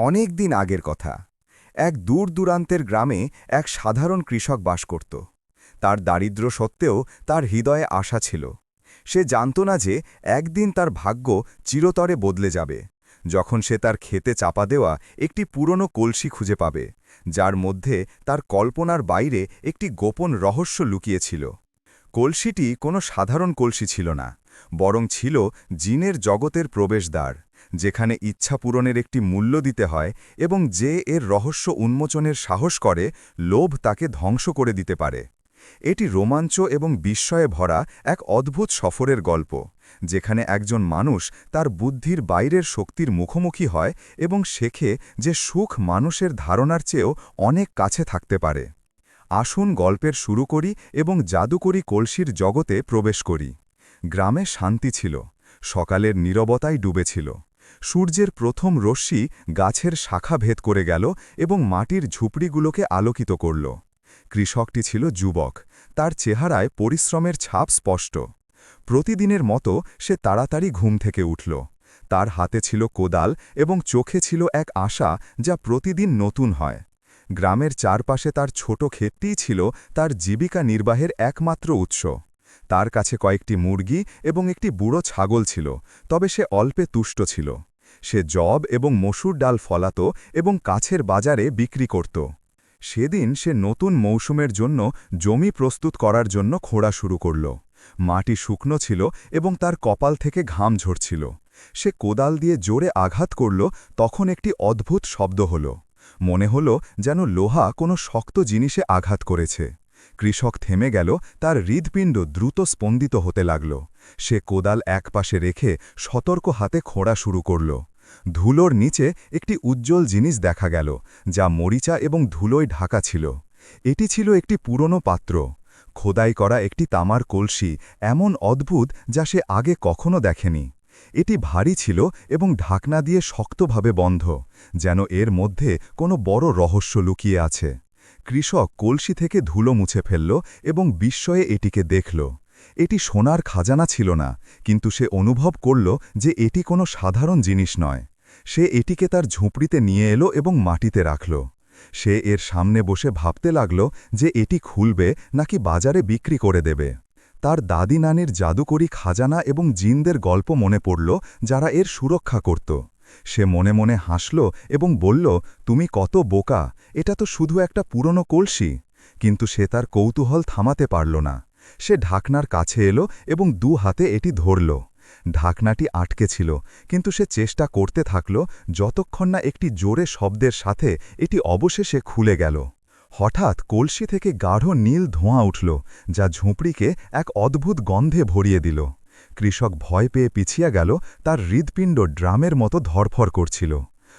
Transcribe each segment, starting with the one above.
অনেক দিন আগের কথা। এক দূর দূরান্তের গ্রামে এক সাধারণ কৃষক বাস করত। তার দারিদ্র্য সত্ত্বেও তার হৃদয়ে আশা ছিল। সে জানত না যে একদিন তার ভাগ্য চিরতরে বদলে যাবে, যখন সে তার ক্ষেতে চাপা দেওয়া একটি পুরনো কলসি খুঁজে পাবে, যার মধ্যে তার কল্পনার বাইরে একটি গোপন রহস্য লুকিয়েছিল। কলসিটি কোনো সাধারণ কলসি ছিল না, বরং ছিল জিনের জগতের প্রবেশদ্বার, যেখানে ইচ্ছা পূরণের একটি মূল্য দিতে হয় এবং যে এর রহস্য উন্মোচনের সাহস করে, লোভ তাকে ধ্বংস করে দিতে পারে। এটি রোমাঞ্চ এবং বিস্ময়ে ভরা এক অদ্ভুত সফরের গল্প, যেখানে একজন মানুষ তার বুদ্ধির বাইরের শক্তির মুখোমুখি হয় এবং শেখে যে সুখ মানুষের ধারণার চেয়েও অনেক কাছে থাকতে পারে। আসুন গল্পের শুরু করি এবং জাদুকরী কলসির জগতে প্রবেশ করি। গ্রামে শান্তি ছিল, সকালের নীরবতায় ডুবেছিল। সূর্যের প্রথম রশ্মি গাছের শাখা ভেদ করে গেল এবং মাটির ঝুপড়িগুলোকে আলোকিত করল। কৃষকটি ছিল যুবক, তার চেহারায় পরিশ্রমের ছাপ স্পষ্ট। প্রতিদিনের মতো সে তাড়াতাড়ি ঘুম থেকে উঠল। তার হাতে ছিল কোদাল এবং চোখে ছিল এক আশা যা প্রতিদিন নতুন হয়। গ্রামের চারপাশে তার ছোট ক্ষেতটিই ছিল তার জীবিকা নির্বাহের একমাত্র উৎস। তার কাছে কয়েকটি মুরগি এবং একটি বুড়ো ছাগল ছিল, তবে সে অল্পে তুষ্ট ছিল। সে যব এবং মসুর ডাল ফলাত এবং কাছের বাজারে বিক্রি করত। সেদিন সে নতুন মৌসুমের জন্য জমি প্রস্তুত করার জন্য খোঁড়া শুরু করল। মাটি শুকনো ছিল এবং তার কপাল থেকে ঘাম ঝরছিল। সে কোদাল দিয়ে জোরে আঘাত করল, তখন একটি অদ্ভুত শব্দ হল। মনে হল যেন লোহা কোনো শক্ত জিনিসে আঘাত করেছে। কৃষক থেমে গেল, তার হৃৎপিণ্ড দ্রুত স্পন্দিত হতে লাগল। সে কোদাল একপাশে রেখে সতর্ক হাতে খোঁড়া শুরু করল। ধুলোর নিচে একটি উজ্জ্বল জিনিস দেখা গেল, যা মরিচা এবং ধুলোয় ঢাকা ছিল। এটি ছিল একটি পুরনো পাত্র, খোদাই করা একটি তামার কলসি, এমন অদ্ভুত যা সে আগে কখনো দেখেনি। এটি ভারী ছিল এবং ঢাকনা দিয়ে শক্তভাবে বন্ধ, যেন এর মধ্যে কোনো বড় রহস্য লুকিয়ে আছে। কৃষক কলসি থেকে ধুলো মুছে ফেলল এবং বিস্ময়ে এটিকে দেখল। এটি সোনার খাজানা ছিল না, কিন্তু সে অনুভব করল যে এটি কোনো সাধারণ জিনিস নয়। সে এটিকে তার ঝুপড়িতে নিয়ে এলো এবং মাটিতে রাখল। সে এর সামনে বসে ভাবতে লাগল যে এটি খুলবে নাকি বাজারে বিক্রি করে দেবে। তার দাদি নানির জাদুকরী খাজানা এবং জিনদের গল্প মনে পড়ল, যারা এর সুরক্ষা করত। সে মনে মনে হাসল এবং বলল, তুমি কত বোকা, এটা তো শুধু একটা পুরনো কলসি। কিন্তু সে তার কৌতূহল থামাতে পারল না। সে ঢাকনার কাছে এলো এবং দু হাতে এটি ধরল। ঢাকনাটি আটকে ছিল, কিন্তু সে চেষ্টা করতে থাকল, যতক্ষণ না একটি জোরে শব্দের সাথে এটি অবশেষে খুলে গেল। হঠাৎ কলসি থেকে গাঢ় নীল ধোঁয়া উঠল, যা ঝুপড়িকে এক অদ্ভুত গন্ধে ভরিয়ে দিল। কৃষক ভয় পেয়ে পিছিয়ে গেল, তার হৃৎপিণ্ড ড্রামের মতো ধরফর করছিল।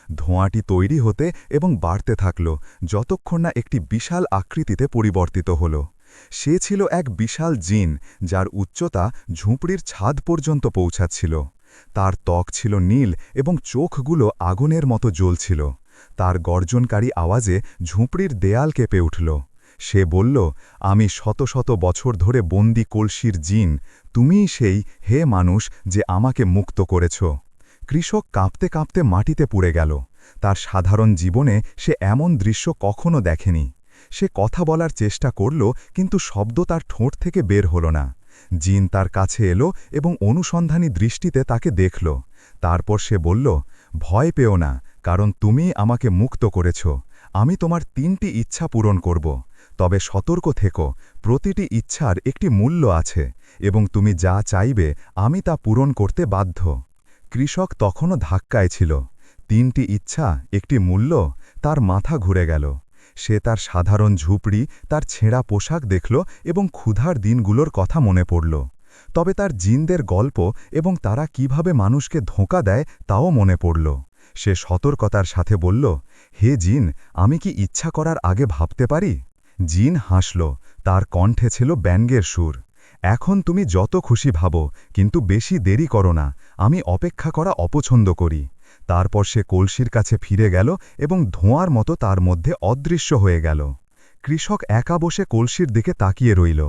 ধোঁয়াটি তৈরি হতে এবং বাড়তে থাকল, যতক্ষণ না একটি বিশাল আকৃতিতে পরিবর্তিত হল। সে ছিল এক বিশাল জিন, যার উচ্চতা ঝুপড়ির ছাদ পর্যন্ত পৌঁছাচ্ছিল। তার ত্বক ছিল নীল এবং চোখগুলো আগুনের মতো জ্বলছিল। তার গর্জনকারী আওয়াজে ঝুপড়ির দেয়াল কেঁপে উঠল। সে বলল, আমি শত শত বছর ধরে বন্দি কলসির জিন, তুমিই সেই, হে মানুষ, যে আমাকে মুক্ত করেছ। কৃষক কাঁপতে কাঁপতে মাটিতে পুড়ে গেল। তার সাধারণ জীবনে সে এমন দৃশ্য কখনো দেখেনি। সে কথা বলার চেষ্টা করল, কিন্তু শব্দ তার ঠোঁট থেকে বের হল না। জিন তার কাছে এলো এবং অনুসন্ধানী দৃষ্টিতে তাকে দেখল। তারপর সে বলল, ভয় পেও না, কারণ তুমি আমাকে মুক্ত করেছ। আমি তোমার 3টি ইচ্ছা পূরণ করব। তবে সতর্ক থেকো, প্রতিটি ইচ্ছার একটি মূল্য আছে এবং তুমি যা চাইবে আমি তা পূরণ করতে বাধ্য। কৃষক তখনও ধাক্কায় ছিল। 3টি ইচ্ছা, একটি মূল্য, তার মাথা ঘুরে গেল। সে তার সাধারণ ঝুপড়ি, তার ছেঁড়া পোশাক দেখল এবং ক্ষুধার দিনগুলোর কথা মনে পড়ল। তবে তার জিনদের গল্প এবং তারা কিভাবে মানুষকে ধোঁকা দেয় তাও মনে পড়ল। সে সতর্কতার সাথে বলল, হে জিন, আমি কি ইচ্ছা করার আগে ভাবতে পারি? জিন হাসল, তার কণ্ঠে ছিল ব্যঙ্গের সুর। এখন তুমি যত খুশি ভাবো, কিন্তু বেশি দেরি করো না, আমি অপেক্ষা করা অপছন্দ করি। তারপর সে কলসির কাছে ফিরে গেল এবং ধোঁয়ার মতো তার মধ্যে অদৃশ্য হয়ে গেল। কৃষক একা বসে কলসির দিকে তাকিয়ে রইল।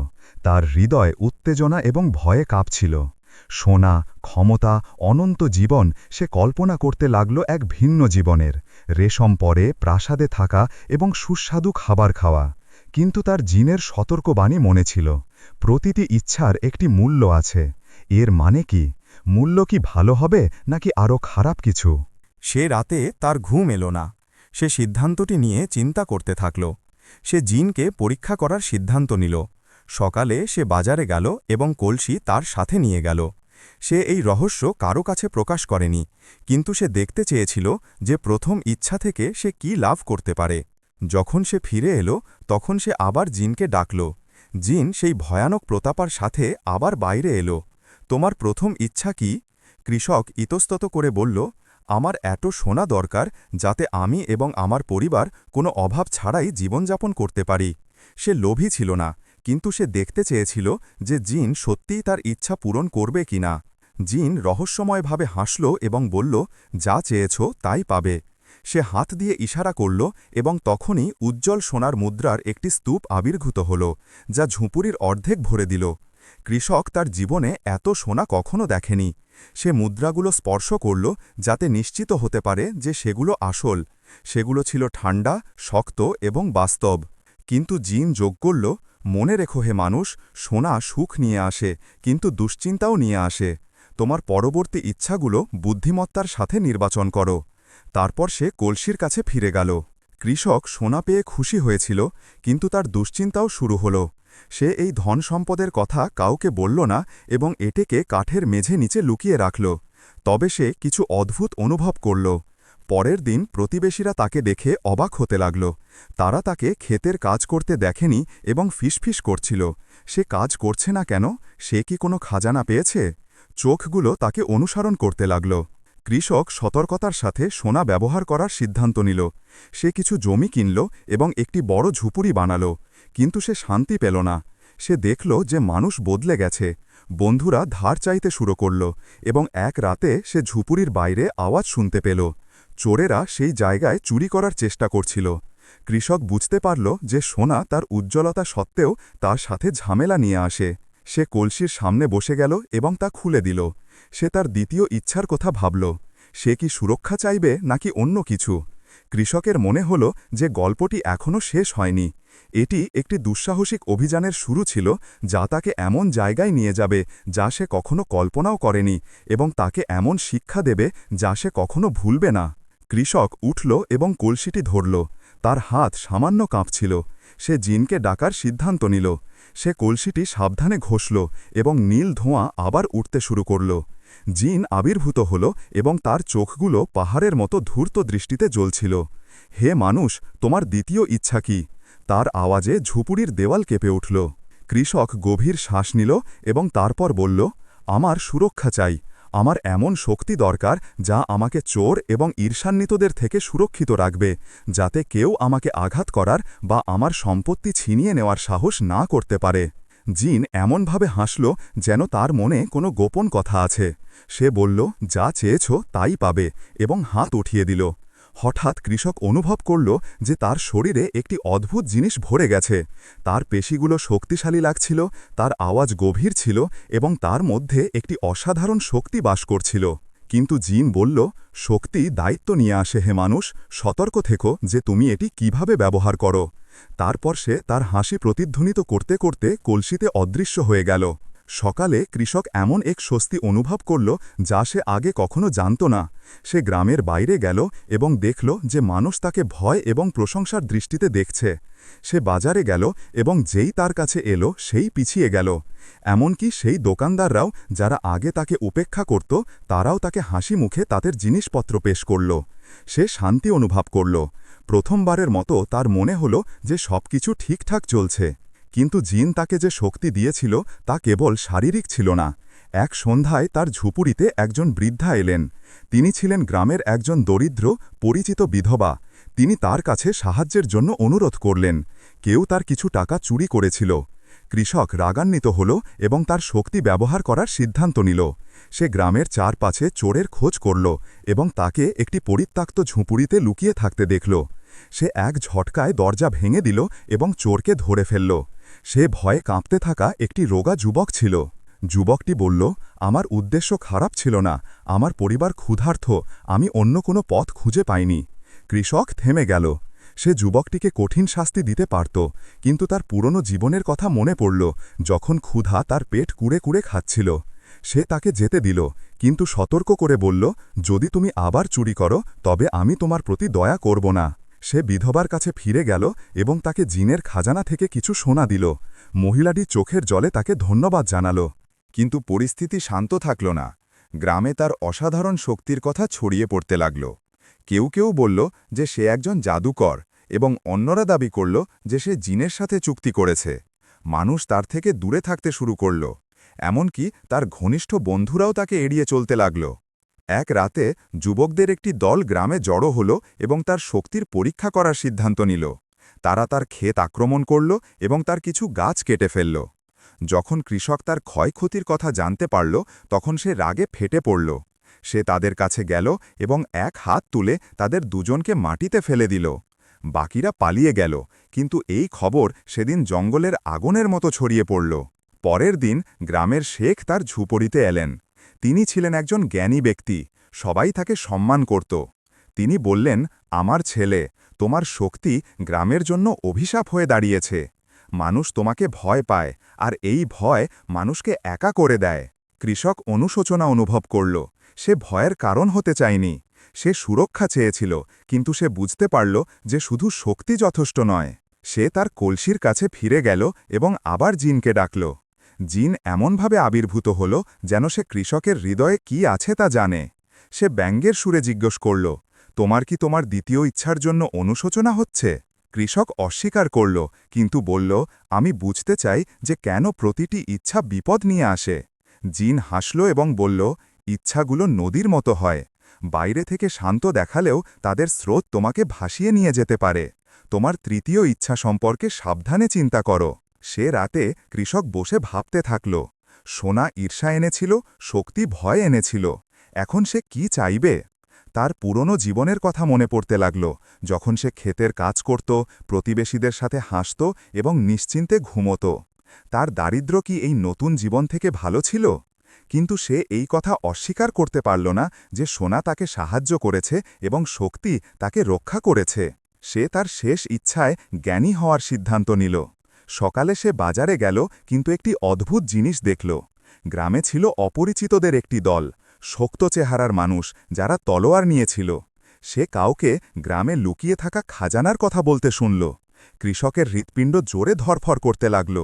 তার হৃদয় উত্তেজনা এবং ভয়ে কাঁপছিল। সোনা, ক্ষমতা, অনন্ত জীবন, সে কল্পনা করতে লাগল এক ভিন্ন জীবনের, রেশম পরে, প্রাসাদে থাকা এবং সুস্বাদু খাবার খাওয়া। কিন্তু তার জিনের সতর্কবাণী মনে ছিল, প্রতিটি ইচ্ছার একটি মূল্য আছে। এর মানে কি? মূল্য কি ভালো হবে নাকি আরও খারাপ কিছু? সে রাতে তার ঘুম এলো না। সে সিদ্ধান্তটি নিয়ে চিন্তা করতে থাকল। সে জিনকে পরীক্ষা করার সিদ্ধান্ত নিল। সকালে সে বাজারে গেল এবং কলসি তার সাথে নিয়ে গেল। সে এই রহস্য কারো কাছে প্রকাশ করেনি, কিন্তু সে দেখতে চেয়েছিল যে প্রথম ইচ্ছা থেকে সে কি লাভ করতে পারে। যখন সে ফিরে এলো, তখন সে আবার জিনকে ডাকল। জিন সেই ভয়ানক প্রতাপার সাথে আবার বাইরে এলো। তোমার প্রথম ইচ্ছা কি? কৃষক ইতস্তত করে বলল, আমার এত সোনা দরকার যাতে আমি এবং আমার পরিবার কোনো অভাব ছাড়াই জীবনযাপন করতে পারি। সে লোভী ছিল না, কিন্তু সে দেখতে চেয়েছিল যে জিন সত্যিই তার ইচ্ছা পূরণ করবে কিনা। জিন রহস্যময়ভাবে হাসল এবং বলল, যা চেয়েছ তাই পাবে। সে হাত দিয়ে ইশারা করল এবং তখনই উজ্জ্বল সোনার মুদ্রার একটি স্তূপ আবির্ভূত হল, যা ঝুঁপুরির অর্ধেক ভরে দিল। কৃষক তার জীবনে এত সোনা কখনো দেখেনি। সে মুদ্রাগুলো স্পর্শ করল যাতে নিশ্চিত হতে পারে যে সেগুলো আসল। সেগুলো ছিল ঠান্ডা, শক্ত এবং বাস্তব। কিন্তু জিন যোগ করল, মনে রেখো হে মানুষ, সোনা সুখ নিয়ে আসে, কিন্তু দুশ্চিন্তাও নিয়ে আসে। তোমার পরবর্তী ইচ্ছাগুলো বুদ্ধিমত্তার সাথে নির্বাচন করো। তারপর সে কলসির কাছে ফিরে গেল। কৃষক সোনা পেয়ে খুশি হয়েছিল, কিন্তু তার দুশ্চিন্তাও শুরু হল। সে এই ধন সম্পদের কথা কাউকে বলল না এবং এটাকে কাঠের মেঝে নিচে লুকিয়ে রাখল। তবে সে কিছু অদ্ভুত অনুভব করল। পরের দিন প্রতিবেশীরা তাকে দেখে অবাক হতে লাগল। তারা তাকে ক্ষেতের কাজ করতে দেখেনি এবং ফিসফিস করছিল, সে কাজ করছে না কেন? সে কি কোনো খাজানা পেয়েছে? চোখগুলো তাকে অনুসরণ করতে লাগল। কৃষক সতর্কতার সাথে সোনা ব্যবহার করার সিদ্ধান্ত নিল। সে কিছু জমি কিনল এবং একটি বড় ঝুপুরি বানাল। কিন্তু সে শান্তি পেল না। সে দেখল যে মানুষ বদলে গেছে। বন্ধুরা ধার চাইতে শুরু করল এবং এক রাতে সে ঝুপুরির বাইরে আওয়াজ শুনতে পেল। চোরেরা সেই জায়গায় চুরি করার চেষ্টা করছিল। কৃষক বুঝতে পারল যে সোনা তার উজ্জ্বলতা সত্ত্বেও তার সাথে ঝামেলা নিয়ে আসে। সে কলসির সামনে বসে গেল এবং তা খুলে দিল। সে তার দ্বিতীয় ইচ্ছার কথা ভাবল। সে কি সুরক্ষা চাইবে নাকি অন্য কিছু? কৃষকের মনে হল যে গল্পটি এখনও শেষ হয়নি। এটি একটি দুঃসাহসিক অভিযানের শুরু ছিল, যা তাকে এমন জায়গায় নিয়ে যাবে যা সে কখনো কল্পনাও করেনি এবং তাকে এমন শিক্ষা দেবে যা সে কখনো ভুলবে না। কৃষক উঠল এবং কলসিটি ধরল। তার হাত সামান্য কাঁপছিল। সে জিনকে ডাকার সিদ্ধান্ত নিল। সে কলসিটি সাবধানে ঘষল এবং নীল ধোঁয়া আবার উঠতে শুরু করল। জিন আবির্ভূত হল এবং তার চোখগুলো পাহাড়ের মতো ধূর্ত দৃষ্টিতে জ্বলছিল। হে মানুষ, তোমার দ্বিতীয় ইচ্ছা কি? তার আওয়াজে ঝুপুরির দেওয়াল কেঁপে উঠল। কৃষক গভীর শ্বাস নিল এবং তারপর বলল, আমার সুরক্ষা চাই। আমার এমন শক্তি দরকার যা আমাকে চোর এবং ঈর্ষান্বিতদের থেকে সুরক্ষিত রাখবে, যাতে কেউ আমাকে আঘাত করার বা আমার সম্পত্তি ছিনিয়ে নেওয়ার সাহস না করতে পারে। জিন এমনভাবে হাসল যেন তার মনে কোনো গোপন কথা আছে। সে বলল, যা চেয়েছ তাই পাবে, এবং হাত উঠিয়ে দিল। হঠাৎ কৃষক অনুভব করল যে তার শরীরে একটি অদ্ভুত জিনিস ভরে গেছে। তার পেশিগুলো শক্তিশালী লাগছিল, তার আওয়াজ গভীর ছিল এবং তার মধ্যে একটি অসাধারণ শক্তি বাস করছিল। কিন্তু জিন বলল, শক্তি দায়িত্ব নিয়ে আসে হে মানুষ, সতর্ক থেকো যে তুমি এটি কিভাবে ব্যবহার করো। তারপর সে তার হাসি প্রতিধ্বনিত করতে করতে কলসিতে অদৃশ্য হয়ে গেল। সকালে কৃষক এমন এক স্বস্তি অনুভব করল যা সে আগে কখনো জানত না। সে গ্রামের বাইরে গেল এবং দেখল যে মানুষ তাকে ভয় এবং প্রশংসার দৃষ্টিতে দেখছে। সে বাজারে গেল এবং যেই তার কাছে এলো সেই পিছিয়ে গেল। এমনকি সেই দোকানদাররাও, যারা আগে তাকে উপেক্ষা করত, তারাও তাকে হাসি মুখে তাদের জিনিসপত্র পেশ করল। সে শান্তি অনুভব করল। প্রথমবারের মতো তার মনে হল যে সবকিছু ঠিকঠাক চলছে। কিন্তু জিন তাকে যে শক্তি দিয়েছিল তা কেবল শারীরিক ছিল না। এক সন্ধ্যায় তার ঝুপুরিতে একজন বৃদ্ধা এলেন। তিনি ছিলেন গ্রামের একজন দরিদ্র, পরিচিত বিধবা। তিনি তার কাছে সাহায্যের জন্য অনুরোধ করলেন। কেউ তার কিছু টাকা চুরি করেছিল। কৃষক রাগান্বিত হল এবং তার শক্তি ব্যবহার করার সিদ্ধান্ত নিল। সে গ্রামের চারপাশে চোরের খোঁজ করল এবং তাকে একটি পরিত্যক্ত ঝুঁপুরিতে লুকিয়ে থাকতে দেখল। সে এক ঝটকায় দরজা ভেঙে দিল এবং চোরকে ধরে ফেলল। সে ভয়ে কাঁপতে থাকা একটি রোগা যুবক ছিল। যুবকটি বলল, আমার উদ্দেশ্য খারাপ ছিল না, আমার পরিবার ক্ষুধার্ত, আমি অন্য কোনো পথ খুঁজে পাইনি। কৃষক থেমে গেল। সে যুবকটিকে কঠিন শাস্তি দিতে পারত, কিন্তু তার পুরনো জীবনের কথা মনে পড়ল, যখন ক্ষুধা তার পেট কুড়ে কুড়ে খাচ্ছিল। সে তাকে যেতে দিল, কিন্তু সতর্ক করে বলল, যদি তুমি আবার চুরি করো তবে আমি তোমার প্রতি দয়া করব না। সে বিধবার কাছে ফিরে গেল এবং তাকে জিনের খাজানা থেকে কিছু সোনা দিল। মহিলাটি চোখের জলে তাকে ধন্যবাদ জানাল। কিন্তু পরিস্থিতি শান্ত থাকল না। গ্রামে তার অসাধারণ শক্তির কথা ছড়িয়ে পড়তে লাগল। কেউ কেউ বলল যে সে একজন জাদুকর, এবং অন্যরা দাবি করল যে সে জিনের সাথে চুক্তি করেছে। মানুষ তার থেকে দূরে থাকতে শুরু করল। এমনকি তার ঘনিষ্ঠ বন্ধুরাও তাকে এড়িয়ে চলতে লাগল। এক রাতে যুবকদের একটি দল গ্রামে জড়ো হল এবং তার শক্তির পরীক্ষা করার সিদ্ধান্ত নিল। তারা তার ক্ষেত আক্রমণ করল এবং তার কিছু গাছ কেটে ফেলল। যখন কৃষক তার ক্ষয়ক্ষতির কথা জানতে পারল, তখন সে রাগে ফেটে পড়ল। সে তাদের কাছে গেল এবং এক হাত তুলে তাদের দুজনকে মাটিতে ফেলে দিল। বাকিরা পালিয়ে গেল, কিন্তু এই খবর সেদিন জঙ্গলের আগুনের মতো ছড়িয়ে পড়ল। পরের দিন গ্রামের শেখ তার ঝুপড়িতে এলেন। তিনি ছিলেন একজন জ্ঞানী ব্যক্তি, সবাই তাকে সম্মান করত। তিনি বললেন, আমার ছেলে, তোমার শক্তি গ্রামের জন্য অভিশাপ হয়ে দাঁড়িয়েছে। মানুষ তোমাকে ভয় পায়, আর এই ভয় মানুষকে একা করে দেয়। কৃষক অনুশোচনা অনুভব করল। সে ভয়ের কারণ হতে চায়নি। সে সুরক্ষা চেয়েছিল, কিন্তু সে বুঝতে পারল যে শুধু শক্তি যথেষ্ট নয়। সে তার কলসির কাছে ফিরে গেল এবং আবার জিনকে ডাকল। জিন এমনভাবে আবির্ভূত হল যেন সে কৃষকের হৃদয়ে কি আছে তা জানে। সে ব্যঙ্গের সুরে জিজ্ঞেস করল, তোমার কি তোমার দ্বিতীয় ইচ্ছার জন্য অনুশোচনা হচ্ছে? কৃষক অস্বীকার করল, কিন্তু বলল, আমি বুঝতে চাই যে কেন প্রতিটি ইচ্ছা বিপদ নিয়ে আসে। জিন হাসল এবং বলল, ইচ্ছাগুলো নদীর মতো হয়। বাইরে থেকে শান্ত দেখালেও তাদের স্রোত তোমাকে ভাসিয়ে নিয়ে যেতে পারে। তোমার তৃতীয় ইচ্ছা সম্পর্কে সাবধানে চিন্তা করো। সে রাতে কৃষক বসে ভাবতে থাকল। সোনা ঈর্ষা এনেছিল, শক্তি ভয় এনেছিল। এখন সে কি চাইবে? তার পুরনো জীবনের কথা মনে পড়তে লাগল, যখন সে ক্ষেতের কাজ করত, প্রতিবেশীদের সাথে হাসত এবং নিশ্চিন্তে ঘুমত। তার দারিদ্র্য কি এই নতুন জীবন থেকে ভালো ছিল? কিন্তু সে এই কথা অস্বীকার করতে পারল না যে সোনা তাকে সাহায্য করেছে এবং শক্তি তাকে রক্ষা করেছে। সে তার শেষ ইচ্ছায় জ্ঞানী হওয়ার সিদ্ধান্ত নিল। সকালে সে বাজারে গেল, কিন্তু একটি অদ্ভুত জিনিস দেখল। গ্রামে ছিল অপরিচিতদের একটি দল, শক্ত চেহারার মানুষ, যারা তলোয়ার নিয়েছিল। সে কাউকে গ্রামে লুকিয়ে থাকা খাজানার কথা বলতে শুনল। কৃষকের হৃৎপিণ্ড জোরে ধরফর করতে লাগল।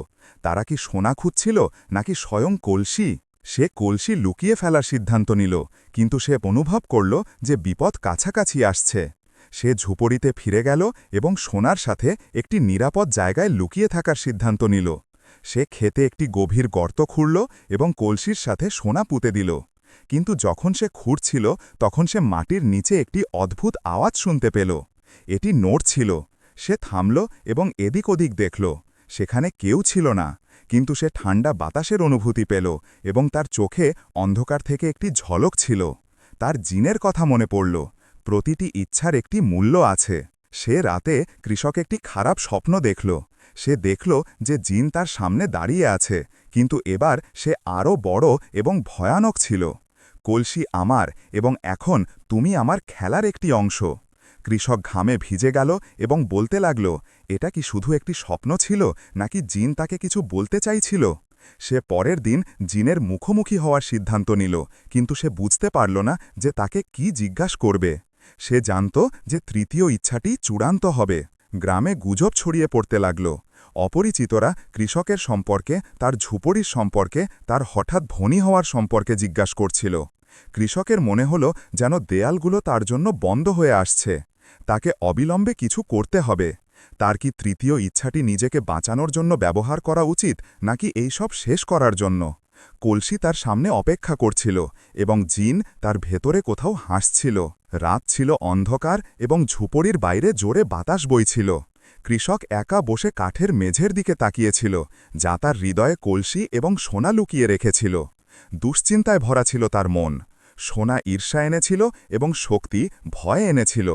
তারা কি সোনা খুঁজছিল নাকি স্বয়ং কলসি? সে কলসি লুকিয়ে ফেলার সিদ্ধান্ত নিল, কিন্তু সে অনুভব করল যে বিপদ কাছাকাছি আসছে। সে ঝুপড়িতে ফিরে গেল এবং সোনার সাথে একটি নিরাপদ জায়গায় লুকিয়ে থাকার সিদ্ধান্ত নিল। সে ক্ষেতে একটি গভীর গর্ত খুঁড়ল এবং কলসির সাথে সোনা পুঁতে দিল। কিন্তু যখন সে খুঁড়ছিল, তখন সে মাটির নিচে একটি অদ্ভুত আওয়াজ শুনতে পেল। এটি নড়ছিল। সে থামল এবং এদিক ওদিক দেখল। সেখানে কেউ ছিল না, কিন্তু সে ঠান্ডা বাতাসের অনুভূতি পেল এবং তার চোখে অন্ধকার থেকে একটি ঝলক ছিল। তার জিনের কথা মনে পড়ল। প্রতিটি ইচ্ছার একটি মূল্য আছে। সে রাতে কৃষক একটি খারাপ স্বপ্ন দেখল। সে দেখল যে জিন তার সামনে দাঁড়িয়ে আছে, কিন্তু এবার সে আরও বড় এবং ভয়ানক ছিল। কলসি আমার, এবং এখন তুমি আমার খেলার একটি অংশ। কৃষক ঘামে ভিজে গেল এবং বলতে লাগল, এটা কি শুধু একটি স্বপ্ন ছিল, নাকি জিন তাকে কিছু বলতে চাইছিল? সে পরের দিন জিনের মুখোমুখি হওয়ার সিদ্ধান্ত নিল, কিন্তু সে বুঝতে পারল না যে তাকে কি জিজ্ঞাসা করবে। সে জানত যে তৃতীয় ইচ্ছাটি চূড়ান্ত হবে। গ্রামে গুজব ছড়িয়ে পড়তে লাগল। অপরিচিতরা কৃষকের সম্পর্কে, তার ঝুপড়ির সম্পর্কে, তার হঠাৎ ধনী হওয়ার সম্পর্কে জিজ্ঞাসা করছিল। কৃষকের মনে হল যেন দেয়ালগুলো তার জন্য বন্ধ হয়ে আসছে। তাকে অবিলম্বে কিছু করতে হবে। তার কি তৃতীয় ইচ্ছাটি নিজেকে বাঁচানোর জন্য ব্যবহার করা উচিত, নাকি এই সব শেষ করার জন্য? কলসি তার সামনে অপেক্ষা করছিল, এবং জিন তার ভেতরে কোথাও হাসছিল। রাত ছিল অন্ধকার এবং ঝুপড়ির বাইরে জোরে বাতাস বইছিল। কৃষক একা বসে কাঠের মেঝের দিকে তাকিয়েছিল, যা তার হৃদয়ে কলসি এবং সোনা লুকিয়ে রেখেছিল। দুশ্চিন্তায় ভরা ছিল তার মন। সোনা ঈর্ষা এনেছিল এবং শক্তি ভয় এনেছিল।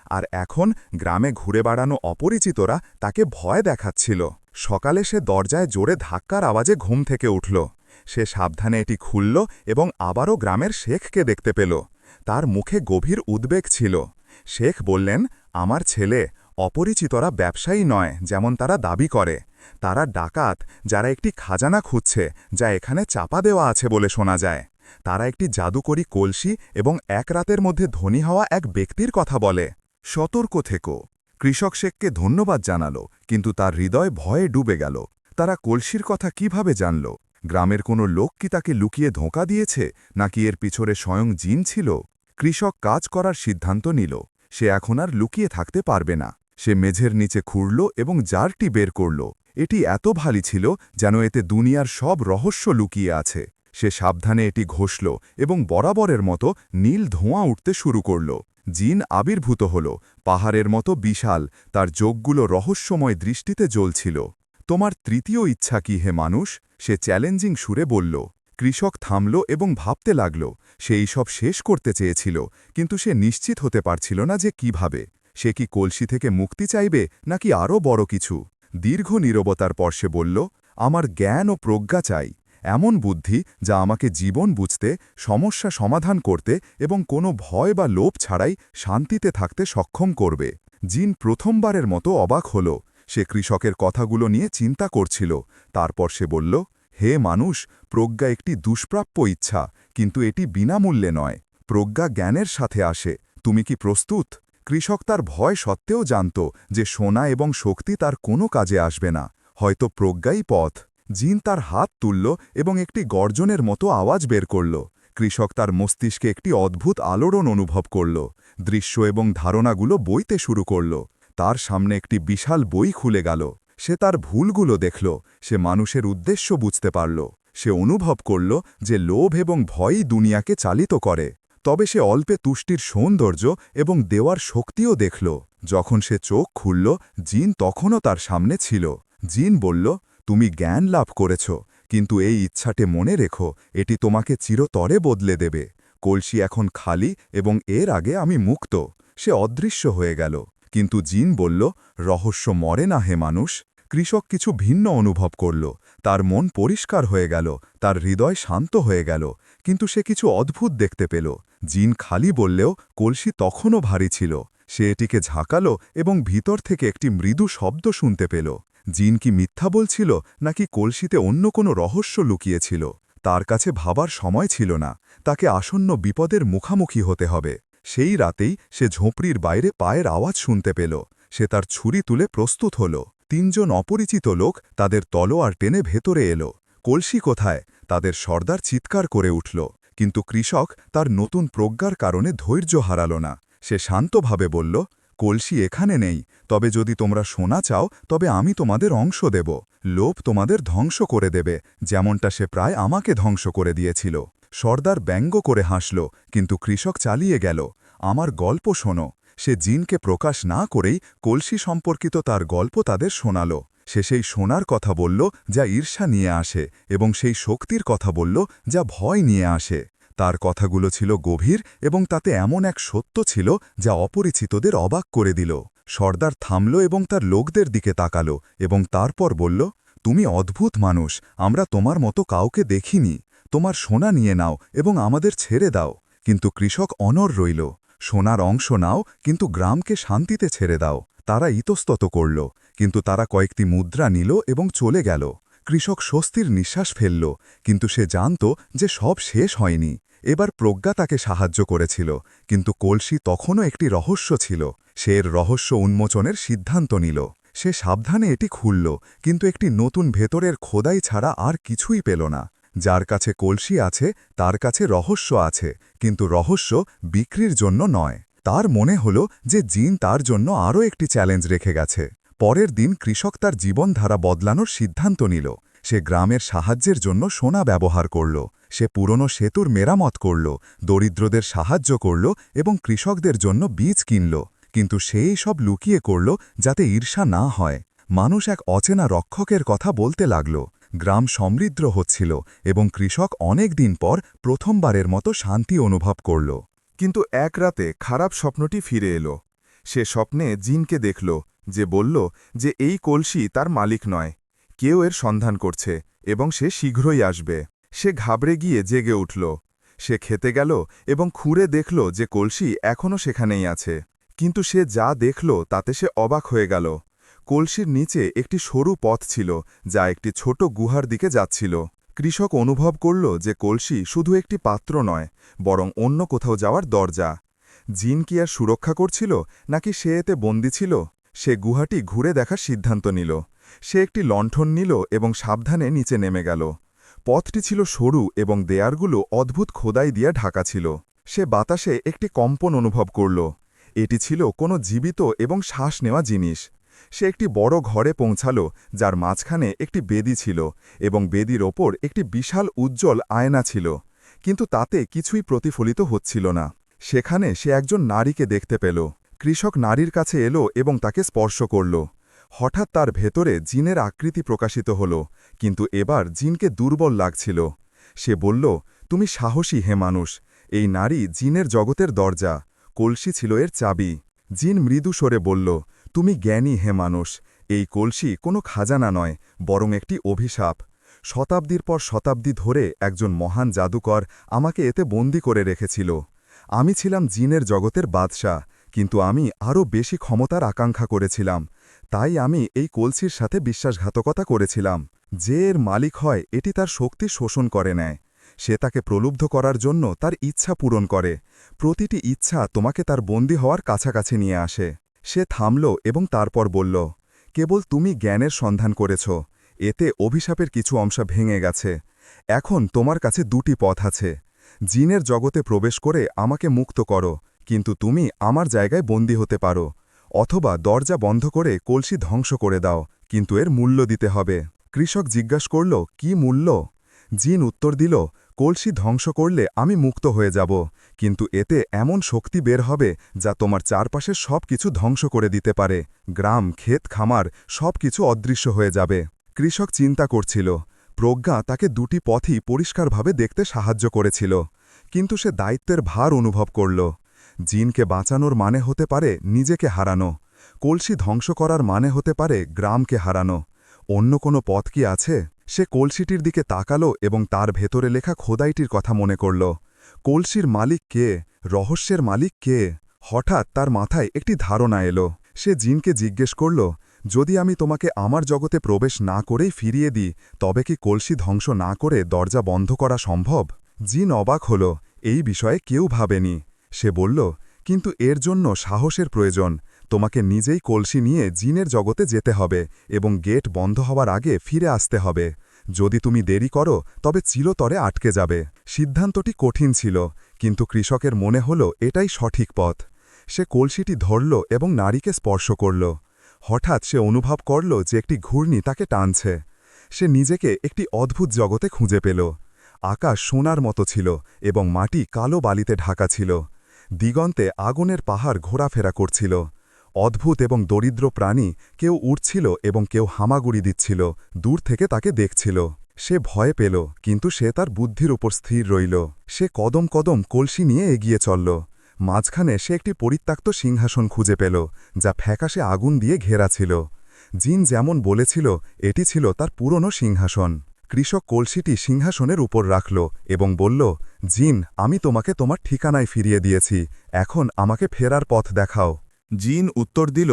আর এখন গ্রামে ঘুরে বেড়ানো অপরিচিতরা তাকে ভয় দেখাচ্ছিল। সকালে সে দরজায় জোরে ধাক্কার আওয়াজে ঘুম থেকে উঠল। সে সাবধানে এটি খুলল এবং আবারও গ্রামের শেখকে দেখতে পেল। তার মুখে গভীর উদ্বেগ ছিল। শেখ বললেন, আমার ছেলে, অপরিচিতরা ব্যবসায়ী নয় যেমন তারা দাবি করে। তারা ডাকাত, যারা একটি খাজানা খুঁজছে যা এখানে চাপা দেওয়া আছে বলে শোনা যায়। তারা একটি জাদুকরী কলসি এবং এক রাতের মধ্যে ধনী হওয়া এক ব্যক্তির কথা বলে। সতর্ক থেকো। কৃষক শেখকে ধন্যবাদ জানালো, কিন্তু তার হৃদয় ভয়ে ডুবে গেল। তারা কলসির কথা কিভাবে জানল? গ্রামের কোনো লোক কি তাকে লুকিয়ে ধোঁকা দিয়েছে, নাকি এর পিছনে স্বয়ং জিন ছিল? কৃষক কাজ করার সিদ্ধান্ত নিল। সে এখন আর লুকিয়ে থাকতে পারবে না। সে মেঝের নিচে খুঁড়ল এবং জারটি বের করল। এটি এত ভারী ছিল যেন এতে দুনিয়ার সব রহস্য লুকিয়ে আছে। সে সাবধানে এটি ঘষল এবং বরাবরের মতো নীল ধোঁয়া উঠতে শুরু করল। জিন আবির্ভূত হল, পাহাড়ের মতো বিশাল, তার চোখগুলো রহস্যময় দৃষ্টিতে জ্বলছিল। তোমার তৃতীয় ইচ্ছা কি হে মানুষ? সে চ্যালেঞ্জিং সুরে বলল। কৃষক থামল এবং ভাবতে লাগল। সে এই সব শেষ করতে চেয়েছিল, কিন্তু সে নিশ্চিত হতে পারছিল না যে কিভাবে। সে কি কলসি থেকে মুক্তি চাইবে, নাকি আরও বড় কিছু? দীর্ঘ নীরবতার পর সে বলল, আমার জ্ঞান ও প্রজ্ঞা চাই, এমন বুদ্ধি যা আমাকে জীবন বুঝতে, সমস্যা সমাধান করতে এবং কোনো ভয় বা লোভ ছাড়াই শান্তিতে থাকতে সক্ষম করবে। জিন প্রথমবারের মতো অবাক হল। সে কৃষকের কথাগুলো নিয়ে চিন্তা করছিল। তারপর সে বলল, হে মানুষ, প্রজ্ঞা একটি দুষ্প্রাপ্য ইচ্ছা, কিন্তু এটি বিনামূল্যে নয়। প্রজ্ঞা জ্ঞানের সাথে আসে। তুমি কি প্রস্তুত? কৃষক তার ভয় সত্ত্বেও জানত যে সোনা এবং শক্তি তার কোনো কাজে আসবে না, হয়তো প্রজ্ঞাই পথ। জিন তার হাত তুলল এবং একটি গর্জনের মতো আওয়াজ বের করল। কৃষক তার মস্তিষ্কে একটি অদ্ভুত আলোড়ন অনুভব করল। দৃশ্য এবং ধারণাগুলো বইতে শুরু করল। তার সামনে একটি বিশাল বই খুলে গেল। সে তার ভুলগুলো দেখল। সে মানুষের উদ্দেশ্য বুঝতে পারল। সে অনুভব করল যে লোভ এবং ভয়ই দুনিয়াকে চালিত করে। তবে সে অল্পে তুষ্টির সৌন্দর্য এবং দেওয়ার শক্তিও দেখল। যখন সে চোখ খুলল, জিন তখনও তার সামনে ছিল। জিন বলল, তুমি জ্ঞান লাভ করেছ, কিন্তু এই ইচ্ছাটে মনে রেখো, এটি তোমাকে চিরতরে বদলে দেবে। কলসি এখন খালি এবং এর আগে আমি মুক্ত। সে অদৃশ্য হয়ে গেল। কিন্তু জিন বলল, রহস্য মরে না হে মানুষ। কৃষক কিছু ভিন্ন অনুভব করল। তার মন পরিষ্কার হয়ে গেল, তার হৃদয় শান্ত হয়ে গেল, কিন্তু সে কিছু অদ্ভুত দেখতে পেল। জিন খালি বললেও কলসি তখনও ভারী ছিল। সে এটিকে ঝাঁকালো এবং ভিতর থেকে একটি মৃদু শব্দ শুনতে পেল। জিন কি মিথ্যা বলছিল, নাকি কলসিতে অন্য কোনো রহস্য লুকিয়েছিল? তার কাছে ভাবার সময় ছিল না। তাকে আসন্ন বিপদের মুখামুখি হতে হবে। সেই রাতেই সে ঝোপড়ির বাইরে পায়ের আওয়াজ শুনতে পেল। সে তার ছুরি তুলে প্রস্তুত হল। তিনজন অপরিচিত লোক তাদের তলোয়ার টেনে ভেতরে এলো। কলসি কোথায়? তাদের সর্দার চিৎকার করে উঠল। কিন্তু কৃষক তার নতুন প্রজ্ঞার কারণে ধৈর্য হারাল না। সে শান্তভাবে বলল, কলসি এখানে নেই, তবে যদি তোমরা সোনা চাও তবে আমি তোমাদের অংশ দেব। লোভ তোমাদের ধ্বংস করে দেবে, যেমনটা সে প্রায় আমাকে ধ্বংস করে দিয়েছিল। সর্দার ব্যঙ্গ করে হাসল, কিন্তু কৃষক চালিয়ে গেল, আমার গল্প শোনো। সে জিনকে প্রকাশ না করেই কলসি সম্পর্কিত তার গল্প তাদের শোনাল। সে সেই সোনার কথা বলল যা ঈর্ষা নিয়ে আসে, এবং সেই শক্তির কথা বলল যা ভয় নিয়ে আসে। তার কথাগুলো ছিল গভীর এবং তাতে এমন এক সত্য ছিল যা অপরিচিতদের অবাক করে দিল। সর্দার থামল এবং তার লোকদের দিকে তাকালো এবং তারপর বলল, তুমি অদ্ভুত মানুষ, আমরা তোমার মতো কাউকে দেখিনি। তোমার সোনা নিয়ে নাও এবং আমাদের ছেড়ে দাও। কিন্তু কৃষক অনড় রইল। সোনার অংশ নাও, কিন্তু গ্রামকে শান্তিতে ছেড়ে দাও। তারা ইতস্তত করল, কিন্তু তারা কয়েকটি মুদ্রা নিল এবং চলে গেল। কৃষক স্বস্তির নিঃশ্বাস ফেলল, কিন্তু সে জানত যে সব শেষ হয়নি। এবার প্রজ্ঞা তাকে সাহায্য করেছিল, কিন্তু কলসি তখনও একটি রহস্য ছিল। সে এর রহস্য উন্মোচনের সিদ্ধান্ত নিল। সে সাবধানে এটি খুলল, কিন্তু একটি নতুন ভেতরের খোদাই ছাড়া আর কিছুই পেল না। যার কাছে কলসি আছে তার কাছে রহস্য আছে, কিন্তু রহস্য বিক্রির জন্য নয়। তার মনে হল যে জিন তার জন্য আরও একটি চ্যালেঞ্জ রেখে গেছে। পরের দিন কৃষক তার জীবনধারা বদলানোর সিদ্ধান্ত নিল। সে গ্রামের সাহায্যের জন্য সোনা ব্যবহার করল। সে পুরনো সেতুর মেরামত করল, দরিদ্রদের সাহায্য করল এবং কৃষকদের জন্য বীজ কিনল। কিন্তু সেই সব লুকিয়ে করল যাতে ঈর্ষা না হয়। মানুষ এক অচেনা রক্ষকের কথা বলতে লাগল। গ্রাম সমৃদ্ধ হচ্ছিল এবং কৃষক অনেক দিন পর প্রথমবারের মতো শান্তি অনুভব করল। কিন্তু এক রাতে খারাপ স্বপ্নটি ফিরে এলো। সে স্বপ্নে জিনকে দেখল, যে বলল যে এই কলসি তার মালিক নয়, কেউ এর সন্ধান করছে এবং সে শীঘ্রই আসবে। সে ঘাবড়ে গিয়ে জেগে উঠল। সে খেতে গেল এবং খুঁড়ে দেখল যে কলসি এখনও সেখানেই আছে। কিন্তু সে যা দেখল তাতে সে অবাক হয়ে গেল। কলসির নিচে একটি সরু পথ ছিল যা একটি ছোট গুহার দিকে যাচ্ছিল। কৃষক অনুভব করল যে কলসি শুধু একটি পাত্র নয়, বরং অন্য কোথাও যাওয়ার দরজা। জিন কি আর সুরক্ষা করছিল, নাকি সে এতে বন্দী ছিল? সে গুহাটি ঘুরে দেখার সিদ্ধান্ত নিল। সে একটি লণ্ঠন নিল এবং সাবধানে নিচে নেমে গেল। পথটি ছিল সরু এবং দেয়ারগুলো অদ্ভুত খোদাই দিয়ে ঢাকা ছিল। সে বাতাসে একটি কম্পন অনুভব করল। এটি ছিল কোনো জীবিত এবং শ্বাস নেওয়া জিনিস। সে একটি বড় ঘরে পৌঁছাল, যার মাঝখানে একটি বেদি ছিল এবং বেদির ওপর একটি বিশাল উজ্জ্বল আয়না ছিল, কিন্তু তাতে কিছুই প্রতিফলিত হচ্ছিল না। সেখানে সে একজন নারীকে দেখতে পেল। কৃষক নারীর কাছে এলো এবং তাকে স্পর্শ করল। হঠাৎ তার ভেতরে জিনের আকৃতি প্রকাশিত হল, কিন্তু এবার জিনকে দুর্বল লাগছিল। সে বলল, তুমি সাহসী হে মানুষ। এই নারী জিনের জগতের দরজা, কলসি ছিল এর চাবি। জিন মৃদু স্বরে বলল, তুমি জ্ঞানী হে মানুষ। এই কলসি কোনো খাজানা নয়, বরং একটি অভিশাপ। শতাব্দীর পর শতাব্দী ধরে একজন মহান জাদুকর আমাকে এতে বন্দী করে রেখেছিল। আমি ছিলাম জিনের জগতের বাদশাহ, কিন্তু আমি আরও বেশি ক্ষমতার আকাঙ্ক্ষা করেছিলাম। তাই আমি এই কলসির সাথে বিশ্বাসঘাতকতা করেছিলাম। যে এর মালিক হয় এটি তার শক্তি শোষণ করে নেয়। সে তাকে প্রলুব্ধ করার জন্য তার ইচ্ছা পূরণ করে। প্রতিটি ইচ্ছা তোমাকে তার বন্দী হওয়ার কাছাকাছি নিয়ে আসে। সে থামল এবং তারপর বলল, কেবল তুমি জ্ঞানের সন্ধান করেছ। এতে অভিশাপের কিছু অংশ ভেঙে গেছে। এখন তোমার কাছে দুটি পথ আছে। জিনের জগতে প্রবেশ করে আমাকে মুক্ত করো, কিন্তু তুমি আমার জায়গায় বন্দী হতে পারো। অথবা দরজা বন্ধ করে কলসি ধ্বংস করে দাও, কিন্তু এর মূল্য দিতে হবে। কৃষক জিজ্ঞাসা করল, কি মূল্য? জিন উত্তর দিল, কলসি ধ্বংস করলে আমি মুক্ত হয়ে যাব, কিন্তু এতে এমন শক্তি বের হবে যা তোমার চারপাশের সব কিছু ধ্বংস করে দিতে পারে। গ্রাম, ক্ষেত, খামার সব কিছু অদৃশ্য হয়ে যাবে। কৃষক চিন্তা করছিল। প্রজ্ঞা তাকে দুটি পথই পরিষ্কারভাবে দেখতে সাহায্য করেছিল, কিন্তু সে দায়িত্বের ভার অনুভব করল। জিনকে বাঁচানোর মানে হতে পারে নিজেকে হারানো। কলসি ধ্বংস করার মানে হতে পারে গ্রামকে হারানো। অন্য কোনো পথ কি আছে? সে কলসিটির দিকে তাকালো এবং তার ভেতরে লেখা খোদাইটির কথা মনে করল। কলসির মালিক কে? রহস্যের মালিক কে? হঠাৎ তার মাথায় একটি ধারণা এলো। সে জিনকে জিজ্ঞেস করল, যদি আমি তোমাকে আমার জগতে প্রবেশ না করেই ফিরিয়ে দিই, তবে কি কলসি ধ্বংস না করে দরজা বন্ধ করা সম্ভব? জিন অবাক হল, এই বিষয়ে কেউ ভাবেনি। সে বলল, কিন্তু এর জন্য সাহসের প্রয়োজন। তোমাকে নিজেই কলসি নিয়ে জিনের জগতে যেতে হবে এবং গেট বন্ধ হওয়ার আগে ফিরে আসতে হবে। যদি তুমি দেরি করো তবে চিরতরে আটকে যাবে। সিদ্ধান্তটি কঠিন ছিল, কিন্তু কৃষকের মনে হল এটাই সঠিক পথ। সে কলসিটি ধরল এবং নারীকে স্পর্শ করল। হঠাৎ সে অনুভব করল যে একটি ঘূর্ণি তাকে টানছে। সে নিজেকে একটি অদ্ভুত জগতে খুঁজে পেল। আকাশ সোনার মতো ছিল এবং মাটি কালো বালিতে ঢাকা ছিল। দিগন্তে আগুনের পাহাড় ঘোরাফেরা করছিল। অদ্ভুত এবং দরিদ্র প্রাণী, কেউ উড়ছিল এবং কেউ হামাগুড়ি দিচ্ছিল, দূর থেকে তাকে দেখছিল। সে ভয় পেল, কিন্তু সে তার বুদ্ধির উপর স্থির রইল। সে কদম কদম কলসি নিয়ে এগিয়ে চলল। মাঝখানে সে একটি পরিত্যক্ত সিংহাসন খুঁজে পেল, যা ফ্যাকাশে আগুন দিয়ে ঘেরা ছিল। জিন যেমন বলেছিল, এটি ছিল তার পুরনো সিংহাসন। কৃষক কলসিটি সিংহাসনের উপর রাখল এবং বলল, জিন, আমি তোমাকে তোমার ঠিকানায় ফিরিয়ে দিয়েছি, এখন আমাকে ফেরার পথ দেখাও। জিন উত্তর দিল,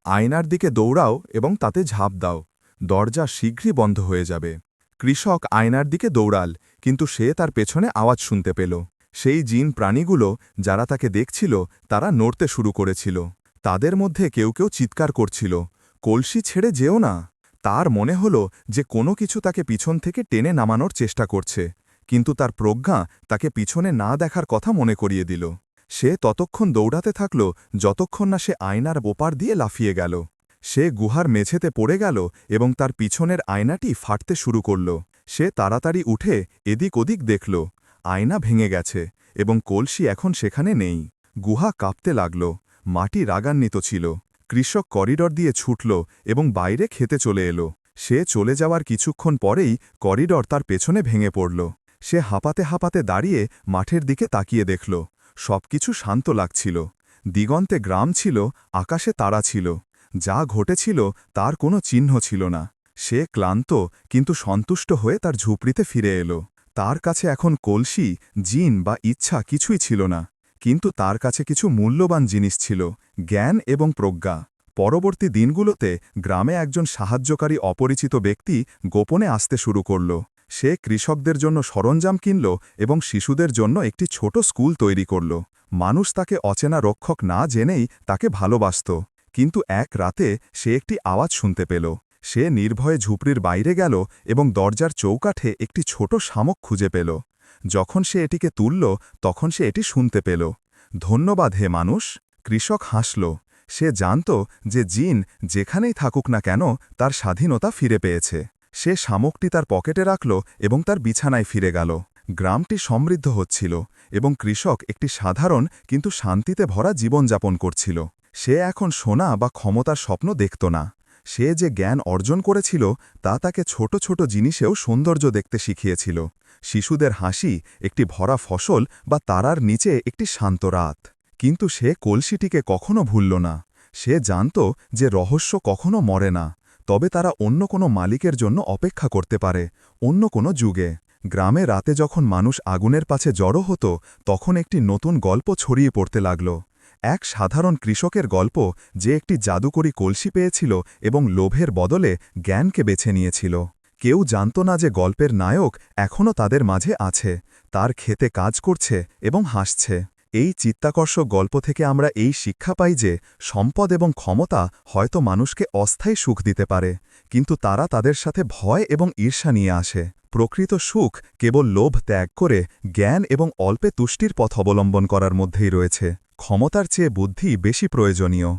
আয়নার দিকে দৌড়াও এবং তাতে ঝাঁপ দাও। দরজা শীঘ্রই বন্ধ হয়ে যাবে। কৃষক আয়নার দিকে দৌড়াল, কিন্তু সে তার পেছনে আওয়াজ শুনতে পেল। সেই জিন প্রাণীগুলো যারা তাকে দেখছিল তারা নড়তে শুরু করেছিল। তাদের মধ্যে কেউ কেউ চিৎকার করছিল, কলসি ছেড়ে যেও না। তার মনে হল যে কোনো কিছু তাকে পিছন থেকে টেনে নামানোর চেষ্টা করছে, কিন্তু তার প্রজ্ঞা তাকে পিছনে না দেখার কথা মনে করিয়ে দিল। সে ততক্ষণ দৌড়াতে থাকল যতক্ষণ না সে আয়নার ওপার দিয়ে লাফিয়ে গেল। সে গুহার মেঝেতে পড়ে গেল এবং তার পিছনের আয়নাটি ফাটতে শুরু করল। সে তাড়াতাড়ি উঠে এদিক ওদিক দেখল। আয়না ভেঙে গেছে এবং কলসি এখন সেখানে নেই। গুহা কাঁপতে লাগল, মাটি রাগান্বিত ছিল। কৃষক করিডর দিয়ে ছুটল এবং বাইরে খেতে চলে এলো। সে চলে যাওয়ার কিছুক্ষণ পরেই করিডর তার পেছনে ভেঙে পড়ল। সে হাঁপাতে হাঁপাতে দাঁড়িয়ে মাঠের দিকে তাকিয়ে দেখল। সবকিছু শান্ত লাগছিল। দিগন্তে গ্রাম ছিল, আকাশে তারা ছিল। যা ঘটেছিল তার কোনো চিহ্ন ছিল না। সে ক্লান্ত কিন্তু সন্তুষ্ট হয়ে তার ঝুপড়িতে ফিরে এলো। তার কাছে এখন কলসি, জিন বা ইচ্ছা কিছুই ছিল না। কিন্তু তার কাছে কিছু মূল্যবান জিনিস ছিল, জ্ঞান এবং প্রজ্ঞা। পরবর্তী দিনগুলোতে গ্রামে একজন সাহায্যকারী অপরিচিত ব্যক্তি গোপনে আসতে শুরু করল। সে কৃষকদের জন্য সরঞ্জাম কিনল এবং শিশুদের জন্য একটি ছোট স্কুল তৈরি করল। মানুষ তাকে অচেনা রক্ষক না জেনেই তাকে ভালোবাসত। কিন্তু এক রাতে সে একটি আওয়াজ শুনতে পেল। সে নির্ভয়ে ঝুপড়ির বাইরে গেল এবং দরজার চৌকাঠে একটি ছোট শামুক খুঁজে পেল। যখন সে এটিকে তুলল তখন সে এটি শুনতে পেল, ধন্যবাদ হে মানুষ। কৃষক হাসল। সে জানত যে জিন যেখানেই থাকুক না কেন তার স্বাধীনতা ফিরে পেয়েছে। সে শামুকটি তার পকেটে রাখল এবং তার বিছানায় ফিরে গেল। গ্রামটি সমৃদ্ধ হচ্ছিল এবং কৃষক একটি সাধারণ কিন্তু শান্তিতে ভরা জীবনযাপন করছিল। সে এখন সোনা বা ক্ষমতার স্বপ্ন দেখত না। সে যে জ্ঞান অর্জন করেছিল তা তাকে ছোট ছোট জিনিসেও সৌন্দর্য দেখতে শিখিয়েছিল। শিশুদের হাসি, একটি ভরা ফসল বা তারার নিচে একটি শান্ত রাত। কিন্তু সে কলসিটিকে কখনো ভুলল না। সে জানত যে রহস্য কখনো মরে না, তবে তারা অন্য কোনো মালিকের জন্য অপেক্ষা করতে পারে, অন্য কোনো যুগে। গ্রামে রাতে যখন মানুষ আগুনের পাশে জড়ো হতো তখন একটি নতুন গল্প ছড়িয়ে পড়তে লাগল। এক সাধারণ কৃষকের গল্প যে একটি জাদুকরী কলসি পেয়েছিল এবং লোভের বদলে জ্ঞানকে বেছে নিয়েছিল। কেউ জানত না যে গল্পের নায়ক এখনও তাদের মাঝে আছে, তার ক্ষেতে কাজ করছে এবং হাসছে। এই চিত্তাকর্ষক গল্প থেকে আমরা এই শিক্ষা পাই যে সম্পদ এবং ক্ষমতা হয়তো মানুষকে অস্থায়ী সুখ দিতে পারে, কিন্তু তারা তাদের সাথে ভয় এবং ঈর্ষা নিয়ে আসে। প্রকৃত সুখ কেবল লোভ ত্যাগ করে জ্ঞান এবং অল্পে তুষ্টির পথ অবলম্বন করার মধ্যেই রয়েছে। ক্ষমতার চেয়ে বুদ্ধি বেশি প্রয়োজনীয়।